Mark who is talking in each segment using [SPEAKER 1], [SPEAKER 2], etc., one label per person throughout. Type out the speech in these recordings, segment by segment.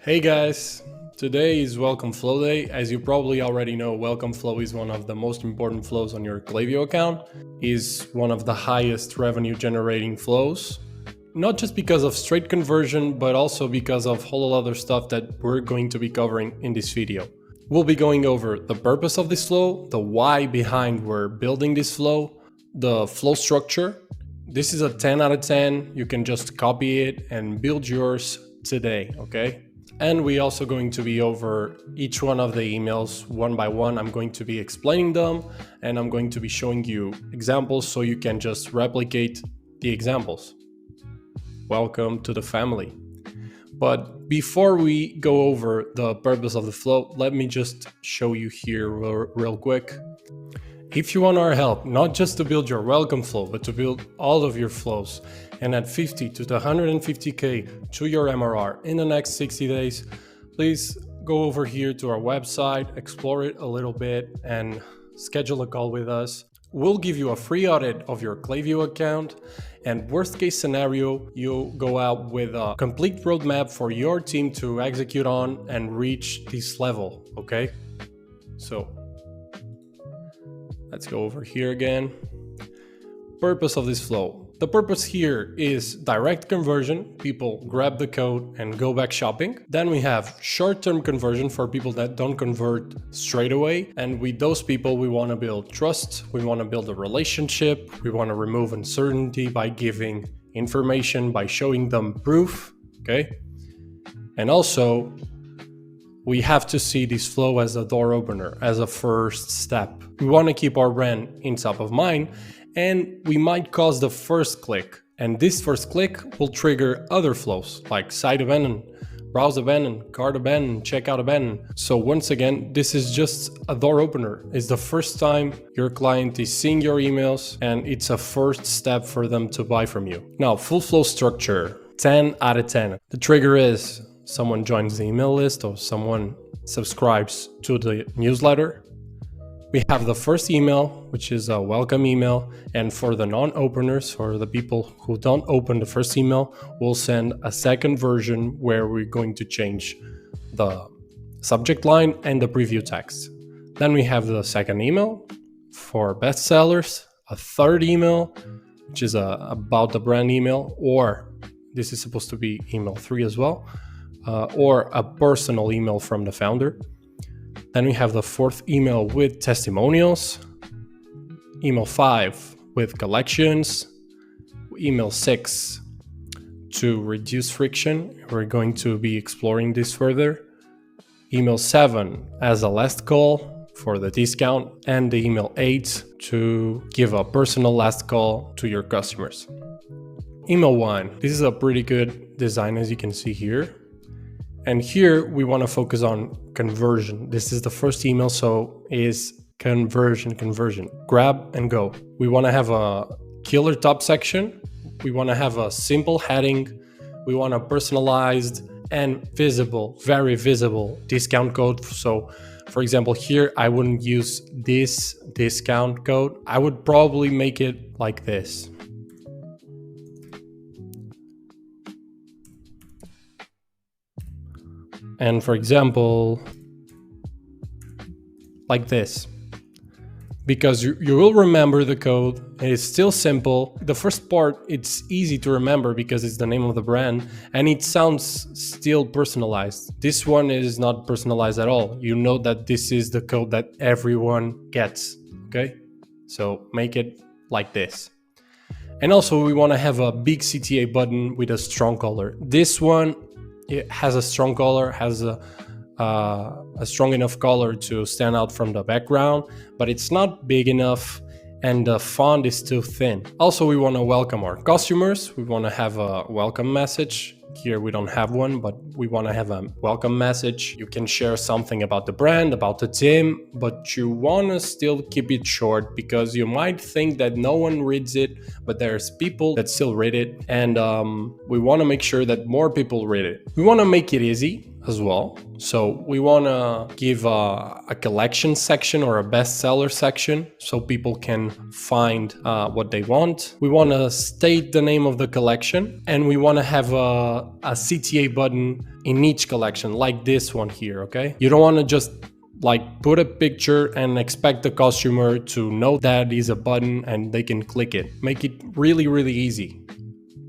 [SPEAKER 1] Hey guys, today is Welcome Flow Day. As you probably already know, Welcome Flow is one of the most important flows on your Klaviyo account, is one of the highest revenue generating flows, not just because of straight conversion, but also because of whole other stuff that we're going to be covering in this video. We'll be going over the purpose of this flow, the why behind we're building this flow, the flow structure. This is a 10 out of 10. You can just copy it and build yours today, okay? And we're also going to be over each one of the emails one by one. I'm going to be explaining them and I'm going to be showing you examples so you can just replicate the examples. Welcome to the family. But before we go over the purpose of the flow, let me just show you here real quick. If you want our help, not just to build your welcome flow, but to build all of your flows and add 50 to 150K to your MRR in the next 60 days, please go over here to our website, explore it a little bit and schedule a call with us. We'll give you a free audit of your Klaviyo account, and worst case scenario, you'll go out with a complete roadmap for your team to execute on and reach this level, okay? So let's go over here again. Purpose of this flow. The purpose here is direct conversion. People grab the code and go back shopping. Then we have short-term conversion for people that don't convert straight away. And with those people, we want to build trust. We want to build a relationship. We want to remove uncertainty by giving information, by showing them proof, okay? And also, we have to see this flow as a door opener, as a first step. We want to keep our brand in top of mind, and we might cause the first click. And this first click will trigger other flows like site abandon, browse abandon, cart abandon, checkout abandon. So once again, this is just a door opener. It's the first time your client is seeing your emails, and it's a first step for them to buy from you. Now, full flow structure, 10 out of 10. The trigger is someone joins the email list or someone subscribes to the newsletter. We have the first email, which is a welcome email. And for the non-openers, for the people who don't open the first email, we'll send a second version where we're going to change the subject line and the preview text. Then we have the second email for bestsellers, a third email, which is about the brand email, or this is supposed to be email 3 as well. Or a personal email from the founder. Then we have the fourth email with testimonials, email 5 with collections, email 6 to reduce friction. We're going to be exploring this further. Email 7 as a last call for the discount, and the email 8 to give a personal last call to your customers. Email 1, this is a pretty good design as you can see here. And here we want to focus on conversion. This is the first email, so is conversion. Grab and go. We want to have a killer top section. We want to have a simple heading. We want a personalized and visible, very visible discount code. So for example, here I wouldn't use this discount code. I would probably make it like this. And for example, like this, because you will remember the code. It's still simple. The first part, it's easy to remember because it's the name of the brand and it sounds still personalized. This one is not personalized at all. You know that this is the code that everyone gets, okay? So make it like this. And also we want to have a big CTA button with a strong color. This one, it has a strong color, has a strong enough color to stand out from the background, but it's not big enough and the font is too thin. Also, we want to welcome our customers. We want to have a welcome message. Here we don't have one, but we want to have a welcome message. You can share something about the brand, about the team, but you want to still keep it short because you might think that no one reads it, but there's people that still read it, and we want to make sure that more people read it. We want to make it easy as well. So we want to give a collection section or a bestseller section so people can find what they want. We want to state the name of the collection, and we want to have a CTA button in each collection, like this one here, okay? You don't want to just like put a picture and expect the customer to know that is a button and they can click it. Make it really, really easy.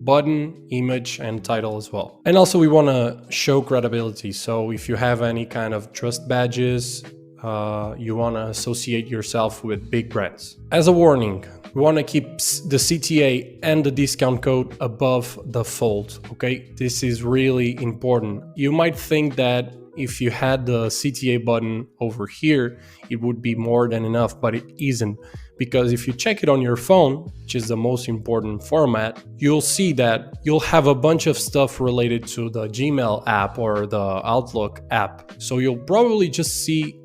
[SPEAKER 1] Button, image, and title as well. And also we want to show credibility. So if you have any kind of trust badges, you want to associate yourself with big brands. As a warning, we want to keep the CTA and the discount code above the fold, okay? This is really important. You might think that if you had the CTA button over here, it would be more than enough, but it isn't. Because if you check it on your phone, which is the most important format, you'll see that you'll have a bunch of stuff related to the Gmail app or the Outlook app. So you'll probably just see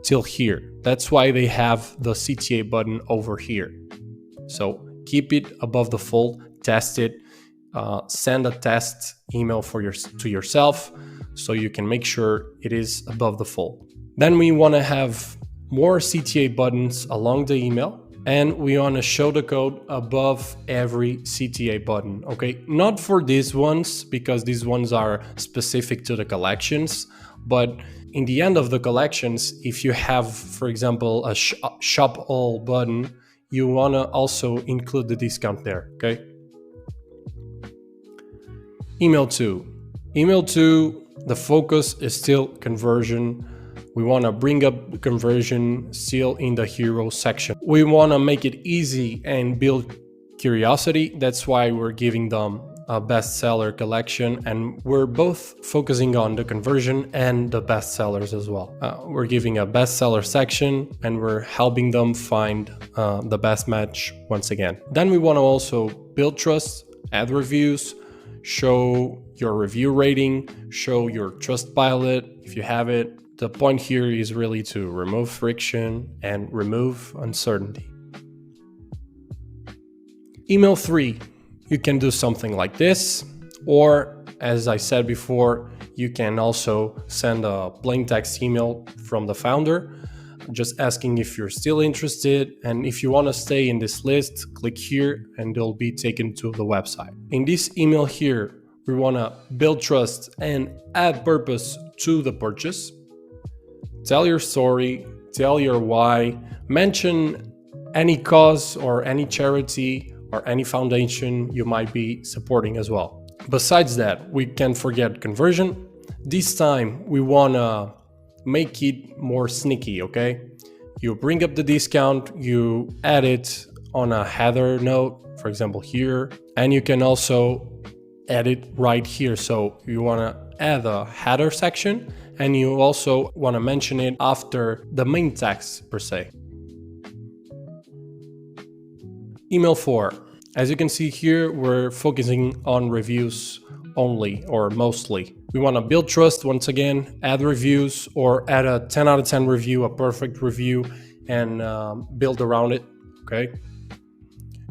[SPEAKER 1] till here. That's why they have the CTA button over here. So keep it above the fold, test it, send a test email to yourself so you can make sure it is above the fold. Then we want to have more CTA buttons along the email, and we want to show the code above every CTA button, okay? Not for these ones, because these ones are specific to the collections, but in the end of the collections, if you have, for example, a shop all button, you want to also include the discount there, okay? Email 2. Email 2, the focus is still conversion. We want to bring up the conversion still in the hero section. We want to make it easy and build curiosity. That's why we're giving them a bestseller collection, and we're both focusing on the conversion and the bestsellers as well. We're giving a bestseller section and we're helping them find the best match once again. Then we want to also build trust, add reviews, show your review rating, show your Trustpilot if you have it. The point here is really to remove friction and remove uncertainty. Email 3, you can do something like this, or as I said before, you can also send a plain text email from the founder, just asking if you're still interested, and if you want to stay in this list, click here and they'll be taken to the website. In this email here, we want to build trust and add purpose to the purchase. Tell your story, tell your why, mention any cause or any charity or any foundation you might be supporting as well. Besides that, we can't forget conversion. This time we want to make it more sneaky, okay? You bring up the discount, you add it on a header note, for example here, and you can also add it right here. So you want to add a header section, and you also want to mention it after the main text per se. Email 4. As you can see here, we're focusing on reviews only or mostly. We want to build trust once again, add reviews or add a 10 out of 10 review, a perfect review, and build around it, okay?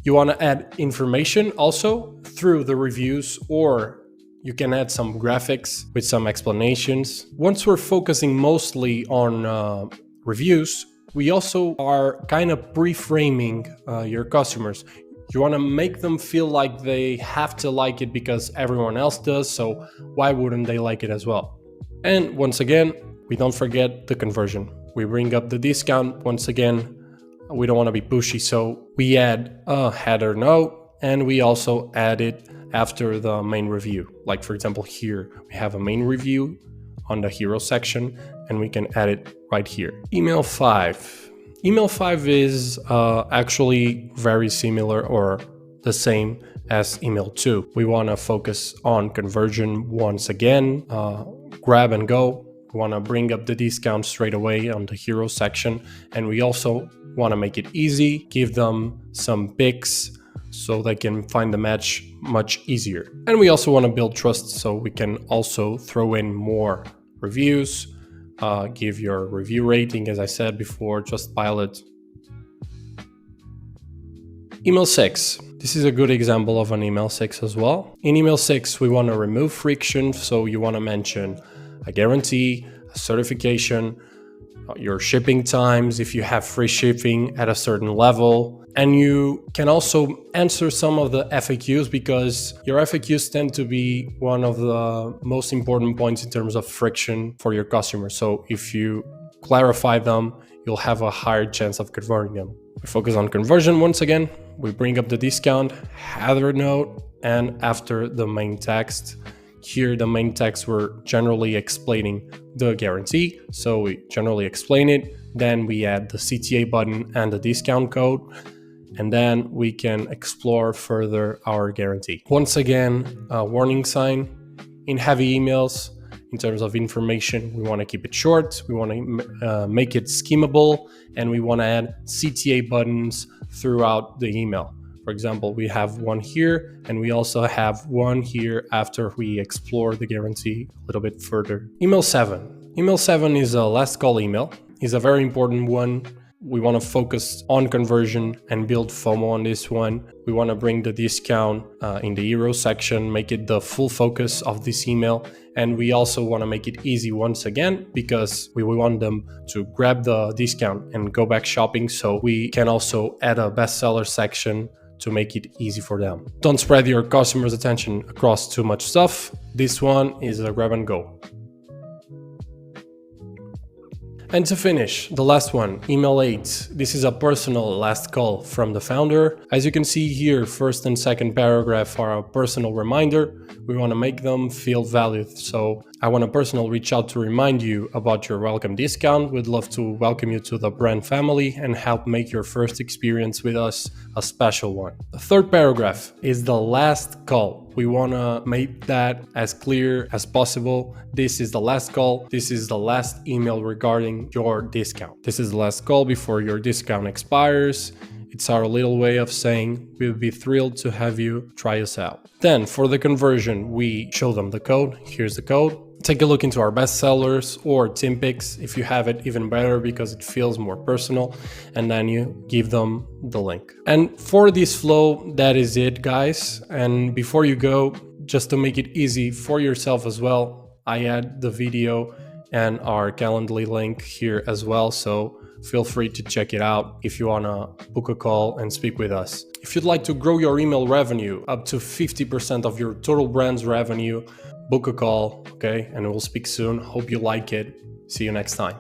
[SPEAKER 1] You want to add information also through the reviews, or you can add some graphics with some explanations. Once we're focusing mostly on reviews, we also are kind of pre-framing your customers. You want to make them feel like they have to like it because everyone else does, so why wouldn't they like it as well? And once again, we don't forget the conversion. We bring up the discount once again. We don't want to be pushy, so we add a header note, and we also add it after the main review. Like for example here, we have a main review on the hero section, and we can add it right here. Email 5. Email 5 is actually very similar or the same as email 2. We want to focus on conversion once again, grab and go. We want to bring up the discount straight away on the hero section, and we also want to make it easy, give them some picks so they can find the match much easier. And we also want to build trust, so we can also throw in more reviews, give your review rating, as I said before, Trustpilot. Email 6. This is a good example of an email 6 as well. In email 6, we want to remove friction, so you want to mention a guarantee, a certification, your shipping times, if you have free shipping at a certain level. And you can also answer some of the FAQs, because your FAQs tend to be one of the most important points in terms of friction for your customers. So if you clarify them, you'll have a higher chance of converting them. We focus on conversion once again. We bring up the discount, header note, and after the main text. Here, the main text, we're generally explaining the guarantee. So we generally explain it. Then we add the CTA button and the discount code. And then we can explore further our guarantee. Once again, a warning sign. In heavy emails, in terms of information, we want to keep it short. We want to make it skimmable. And we want to add CTA buttons throughout the email. For example, we have one here, and we also have one here after we explore the guarantee a little bit further. Email 7. Email 7 is a last call email. It's a very important one. We want to focus on conversion and build FOMO on this one. We want to bring the discount in the hero section, make it the full focus of this email. And we also want to make it easy once again, because we want them to grab the discount and go back shopping. So we can also add a bestseller section to make it easy for them. Don't spread your customers' attention across too much stuff. This one is a grab and go. And to finish, the last one, email 8. This is a personal last call from the founder. As you can see here, first and second paragraph are a personal reminder. We want to make them feel valued. So I want a personal reach out to remind you about your welcome discount. We'd love to welcome you to the brand family and help make your first experience with us a special one. The third paragraph is the last call. We want to make that as clear as possible. This is the last call. This is the last email regarding your discount. This is the last call before your discount expires. It's our little way of saying we'll be thrilled to have you try us out. Then for the conversion, we show them the code. Here's the code. Take a look into our bestsellers or team picks. If you have it, even better, because it feels more personal. And then you give them the link. And for this flow, that is it, guys. And before you go, just to make it easy for yourself as well, I add the video and our Calendly link here as well. So feel free to check it out if you want to book a call and speak with us. If you'd like to grow your email revenue up to 50% of your total brand's revenue, book a call, okay? And we'll speak soon. Hope you like it. See you next time.